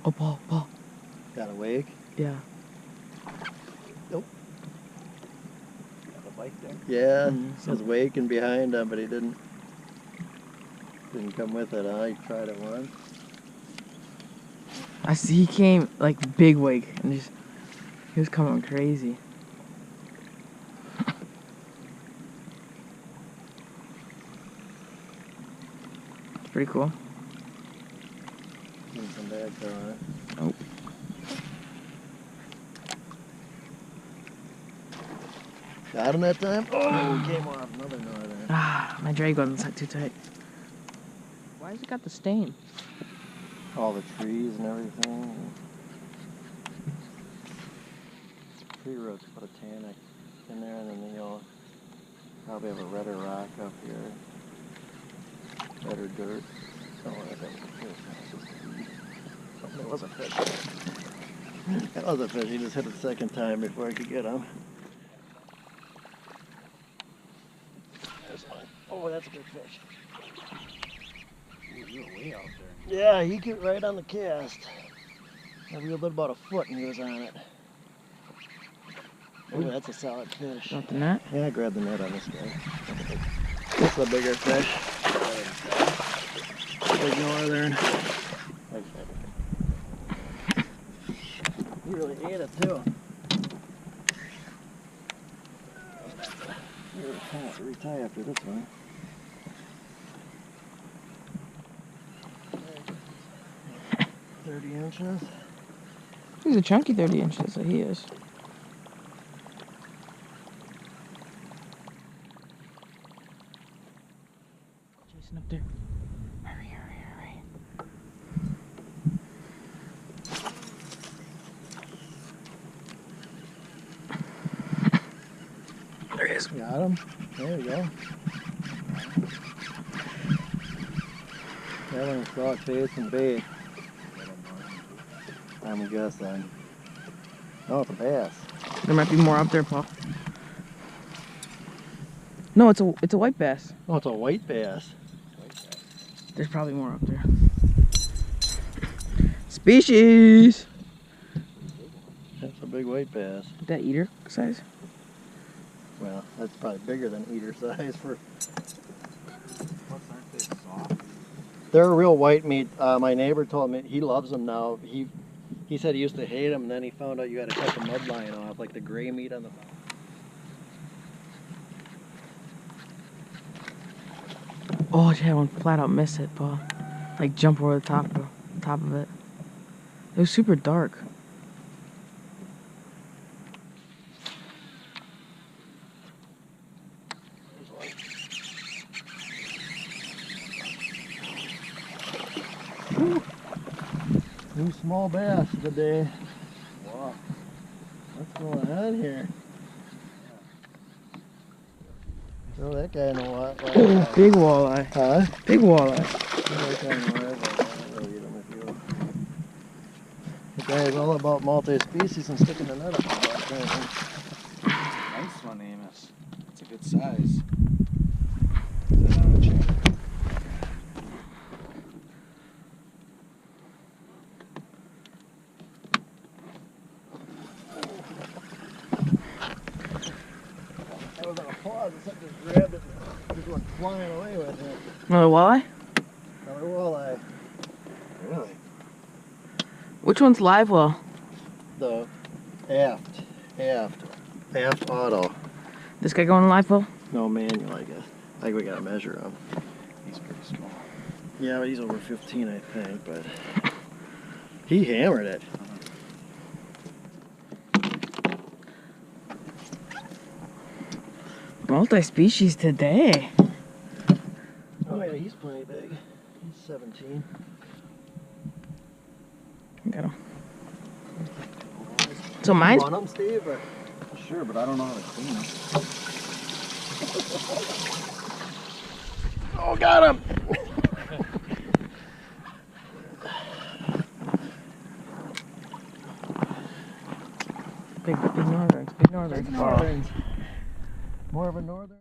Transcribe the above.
Oh, Paul. Got a wake? Yeah. Nope. Got the bike there? Yeah, Mm-hmm. was waking behind him, but he didn't come with it, huh? He tried it once. I see he came like big wake and just he was coming crazy. It's pretty cool. Didn't come back though, huh? Nope. Got him that time? Oh, came off another northern. Ah, my drag wasn't too tight. Why has it got the stain? All the trees and everything. Tree roots put a tannic in there, and then you'll probably have a redder rock up here. Redder dirt. Something like that. Something that was a fish. That was a fish. He just hit it the second time before I could get him. There's one. Oh, that's a big fish. Ooh, you were way out there. Yeah, he get right on the cast. I reeled it about a foot and he was on it. Oh, that's a solid fish. Not the net? Yeah, I grabbed the net on this guy. That's a bigger fish. Big northern. He really ate it too. You're gonna have to retie after this one. 30 inches. He's a chunky 30 inches, so he is. Jason up there. Hurry. There he is. Got him. There you go. That one's got face and bait. I'm guessing. Oh, it's a bass. There might be more up there, Paul. No, it's a white bass. Oh, it's a white bass. There's probably more up there. Species! That's a big white bass. That eater size? Well, that's probably bigger than eater size for. What's aren't they soft? They're a real white meat. My neighbor told me he loves them now. He said he used to hate them, and then he found out you had to cut the mud line off, like the gray meat on the bottom. Oh, I had one flat out miss it, Paul. Like jump over the top of it. It was super dark. Two small bass today. Wow. What's going on here? Throw that guy in the water. Oh, big walleye. Huh? Big walleye. Throw that guy in the water. I'll eat him if you. The guy is all about multi-species and sticking the net up. Nice one, Amos. It's a good size. Is that on a chain? I was on a pause and something just grabbed it and just went flying away with it. Another walleye? Another walleye. Really? Which one's live well? The aft auto. This guy going live well? No manual, I guess. I think we gotta measure him. He's pretty small. Yeah, but he's over 15, I think, but he hammered it. Multi-species today. Oh yeah, he's plenty big. He's 17. Got him. So mine's... You want him, Steve? Or? Sure, but I don't know how to clean them. Oh, got him! Big northerns. Big northerns. Big northerns. More of a northern.